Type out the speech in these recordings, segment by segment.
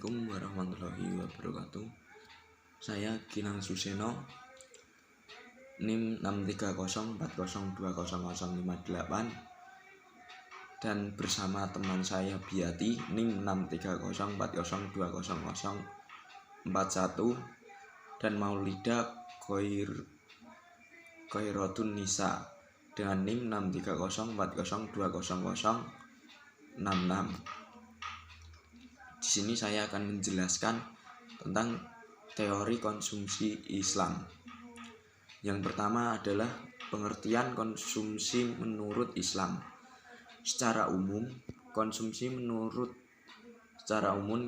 Assalamualaikum warahmatullahi wabarakatuh. Saya Kinang Suseno, NIM 63040200058, dan bersama teman saya Biati, NIM 63040200041, dan Maulida Khairatun Nisa dengan NIM 63040200066. Di sini saya akan menjelaskan tentang teori konsumsi Islam. Yang pertama adalah pengertian konsumsi menurut Islam. Secara umum,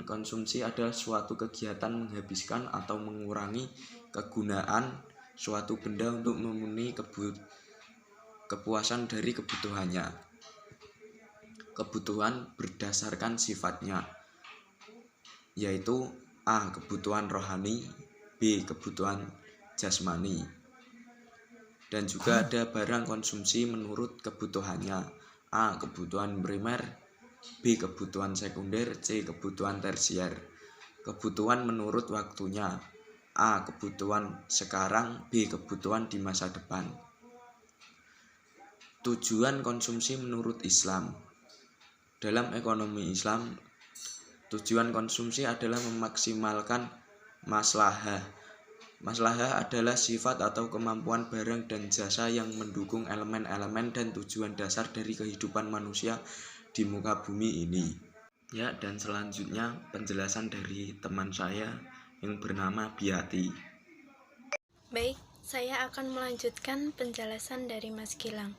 konsumsi adalah suatu kegiatan menghabiskan atau mengurangi kegunaan suatu benda untuk memenuhi kepuasan dari kebutuhannya. Kebutuhan berdasarkan sifatnya, yaitu A. Kebutuhan rohani, B. Kebutuhan jasmani. Dan juga ada barang konsumsi menurut kebutuhannya, A. Kebutuhan primer, B. Kebutuhan sekunder, C. Kebutuhan tersier. Kebutuhan menurut waktunya, A. Kebutuhan sekarang, B. Kebutuhan di masa depan. Tujuan konsumsi menurut Islam. Dalam ekonomi Islam, tujuan konsumsi adalah memaksimalkan maslahah. Maslahah adalah sifat atau kemampuan barang dan jasa yang mendukung elemen-elemen dan tujuan dasar dari kehidupan manusia di muka bumi ini. Ya, dan selanjutnya penjelasan dari teman saya yang bernama Biati. Baik, saya akan melanjutkan penjelasan dari Mas Gilang.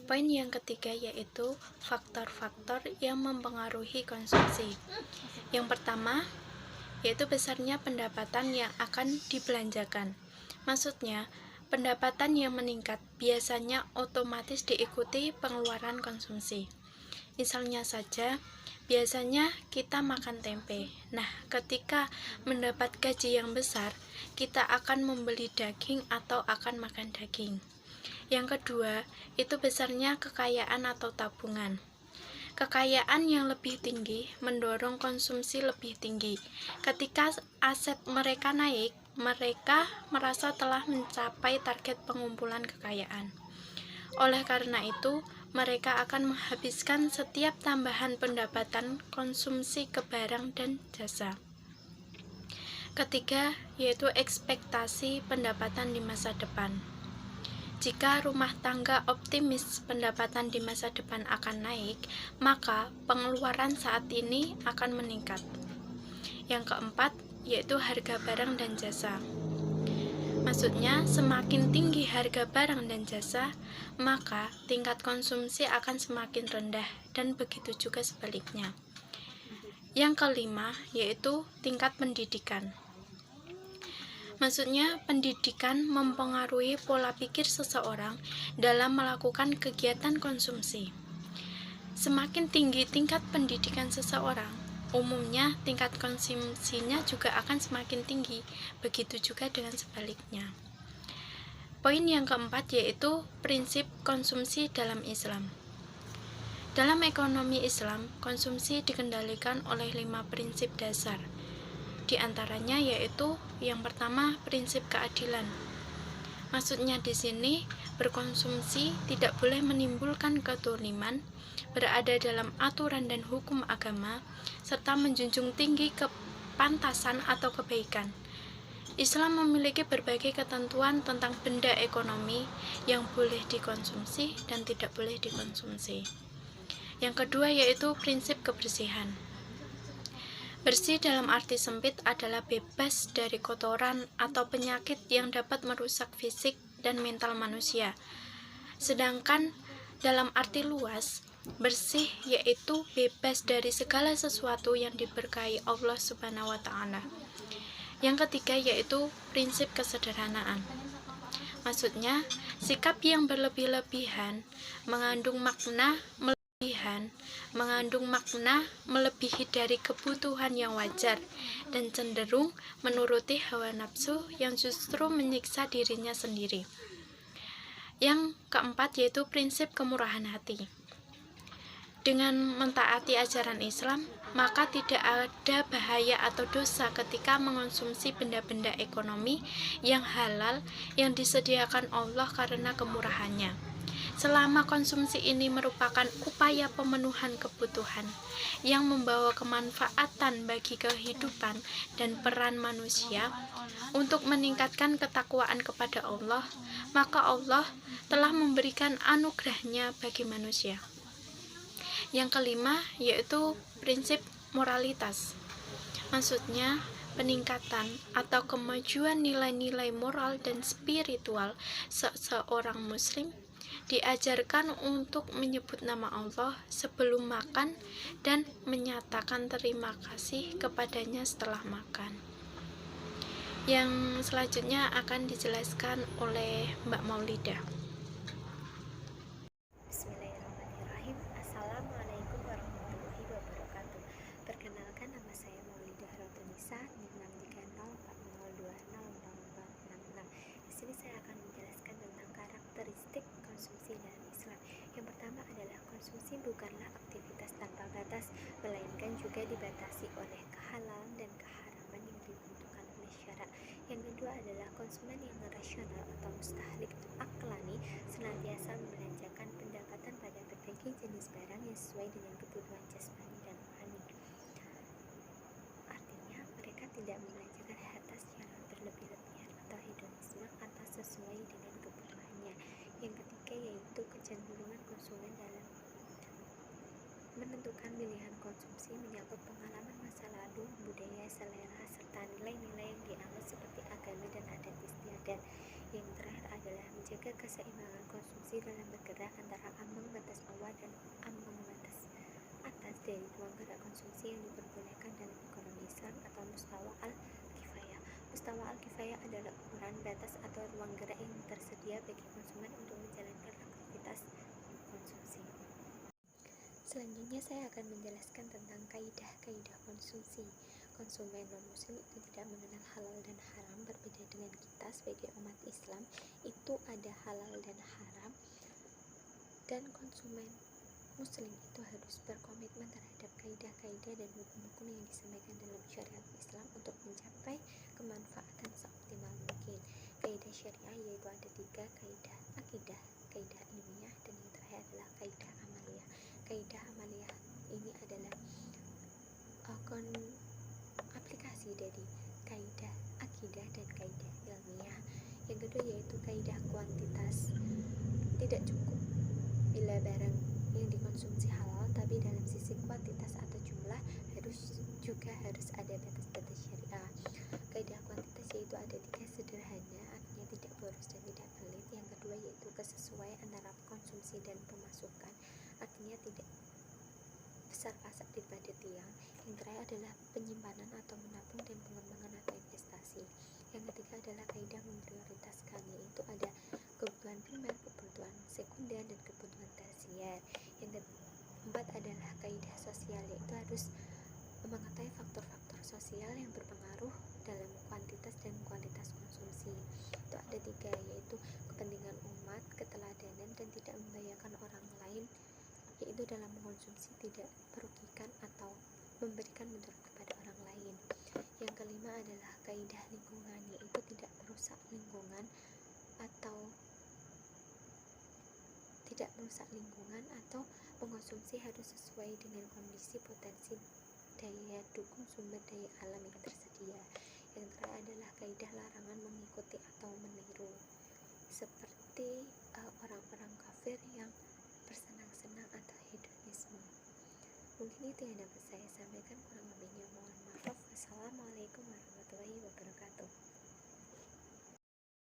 Poin yang ketiga yaitu faktor-faktor yang mempengaruhi konsumsi. Yang pertama yaitu besarnya pendapatan yang akan dibelanjakan. Maksudnya, pendapatan yang meningkat biasanya otomatis diikuti pengeluaran konsumsi. Misalnya saja, biasanya kita makan tempe. Nah, ketika mendapat gaji yang besar, kita akan membeli daging atau akan makan daging. Yang kedua, itu besarnya kekayaan atau tabungan. Kekayaan yang lebih tinggi mendorong konsumsi lebih tinggi. Ketika aset mereka naik, mereka merasa telah mencapai target pengumpulan kekayaan. Oleh karena itu, mereka akan menghabiskan setiap tambahan pendapatan konsumsi ke barang dan jasa. Ketiga, yaitu ekspektasi pendapatan di masa depan. Jika rumah tangga optimis pendapatan di masa depan akan naik, maka pengeluaran saat ini akan meningkat. Yang keempat, yaitu harga barang dan jasa. Maksudnya, semakin tinggi harga barang dan jasa, maka tingkat konsumsi akan semakin rendah, dan begitu juga sebaliknya. Yang kelima, yaitu tingkat pendidikan. Maksudnya, pendidikan mempengaruhi pola pikir seseorang dalam melakukan kegiatan konsumsi. Semakin tinggi tingkat pendidikan seseorang, umumnya tingkat konsumsinya juga akan semakin tinggi, begitu juga dengan sebaliknya. Poin yang keempat yaitu prinsip konsumsi dalam Islam. Dalam ekonomi Islam, konsumsi dikendalikan oleh 5 prinsip dasar. Di antaranya yaitu yang pertama prinsip keadilan. Maksudnya di sini berkonsumsi tidak boleh menimbulkan kezaliman, berada dalam aturan dan hukum agama, serta menjunjung tinggi kepantasan atau kebaikan. Islam memiliki berbagai ketentuan tentang benda ekonomi yang boleh dikonsumsi dan tidak boleh dikonsumsi. Yang kedua yaitu prinsip kebersihan. Bersih dalam arti sempit adalah bebas dari kotoran atau penyakit yang dapat merusak fisik dan mental manusia. Sedangkan dalam arti luas, bersih yaitu bebas dari segala sesuatu yang diberkahi Allah Subhanahu wa Ta'ala. Yang ketiga yaitu prinsip kesederhanaan. Maksudnya, sikap yang berlebih-lebihan mengandung makna melebihi dari kebutuhan yang wajar dan cenderung menuruti hawa nafsu yang justru menyiksa dirinya sendiri. Yang keempat yaitu prinsip kemurahan hati. Dengan mentaati ajaran Islam, maka tidak ada bahaya atau dosa ketika mengonsumsi benda-benda ekonomi yang halal yang disediakan Allah karena kemurahannya. Selama konsumsi ini merupakan upaya pemenuhan kebutuhan yang membawa kemanfaatan bagi kehidupan dan peran manusia untuk meningkatkan ketakwaan kepada Allah, maka Allah telah memberikan anugerahnya bagi manusia. Yang kelima yaitu prinsip moralitas. Maksudnya peningkatan atau kemajuan nilai-nilai moral dan spiritual seseorang muslim diajarkan untuk menyebut nama Allah sebelum makan dan menyatakan terima kasih kepadanya setelah makan. Yang selanjutnya akan dijelaskan oleh Mbak Maulidah. Bismillahirrahmanirrahim. Assalamualaikum warahmatullahi wabarakatuh. Perkenalkan, nama saya Maulidah Rotunisa, NIM 630202066. Di sini saya akan menjelaskan tentang karakteristik konsumsi dalam Islam. Yang pertama adalah konsumsi bukanlah aktivitas tanpa batas, melainkan juga dibatasi oleh kehalalan dan keharaman yang ditentukan oleh syarak. Yang kedua adalah konsumen yang rasional atau mustahlik aklani senantiasa membelanjakan pendapatan pada berbagai jenis barang yang sesuai dengan kebutuhan jasmani dan rohani. Artinya, mereka tidak membelanjakan harta secara berlebih-lebihan atau hedonisme atas sesuai dengan kebutuhannya. Yang ketiga yaitu kecenderungan konsumen dalam menentukan pilihan konsumsi menyangkut pengalaman masa lalu, budaya, selera, serta nilai-nilai yang dianggap seperti agama dan adat istiadat. Yang terakhir adalah menjaga keseimbangan konsumsi dalam bergerak antara ambang batas bawah dan ambang batas atas dari ruang gerak konsumsi yang diperbolehkan dalam ekonomi Islam atau mustawa al-kifayah. Mustawa al-kifayah adalah ukuran batas atau ruang gerak yang tersedia bagi konsumen untuk menjalankan aktivitas konsumsi. Selanjutnya saya akan menjelaskan tentang kaidah-kaidah konsumsi. Konsumen non-muslim itu tidak mengenal halal dan haram. Berbeda dengan kita sebagai umat Islam, itu ada halal dan haram, dan konsumen muslim itu harus berkomitmen terhadap kaidah-kaidah dan hukum-hukum yang disampaikan dalam syariat Islam untuk mencapai kemanfaatan seoptimal mungkin. Kaidah syariah yaitu ada 3, kaidah akidah, kaidah ilmiah, dan yang terakhir adalah kaidah amaliyah. Kaidah amaliyah ini adalah aplikasi dari kaidah akidah dan kaidah ilmiah. Yang kedua yaitu kaidah kuantitas. Tidak cukup bila barang yang dikonsumsi halal, tapi dalam sisi kuantitas atau jumlah harus ada batas-batas syariah. Kaidah kuantitas yaitu ada 3 sederhana, artinya tidak boros dan tidak pelit. Yang kedua yaitu kesesuaian antara konsumsi dan pemasukan, artinya tidak besar pasak daripada tiang. Yang terakhir adalah penyimpanan atau menabung dan pengembangan atau investasi. Yang ketiga adalah kaidah memprioritaskan, yaitu ada kebutuhan primer, kebutuhan sekunder, dan kebutuhan tersier. Yang keempat adalah kaidah sosial, yaitu harus mengetahui faktor-faktor sosial yang berpengaruh dalam kuantitas dan kualitas konsumsi. Itu ada 3, yaitu kepentingan umat, keteladanan, dan tidak membahayakan orang lain, yaitu dalam mengkonsumsi tidak merugikan atau memberikan mudarat kepada orang lain. Yang kelima adalah kaidah lingkungan, yaitu tidak merusak lingkungan atau mengkonsumsi harus sesuai dengan kondisi potensi daya dukung sumber daya alam yang tersedia. Yang terakhir adalah kaidah larangan mengikuti atau meniru, seperti orang-orang kafir yang bersenang-senang atau hedonisme. Mungkin itu yang dapat saya sampaikan, kurang lebihnya mohon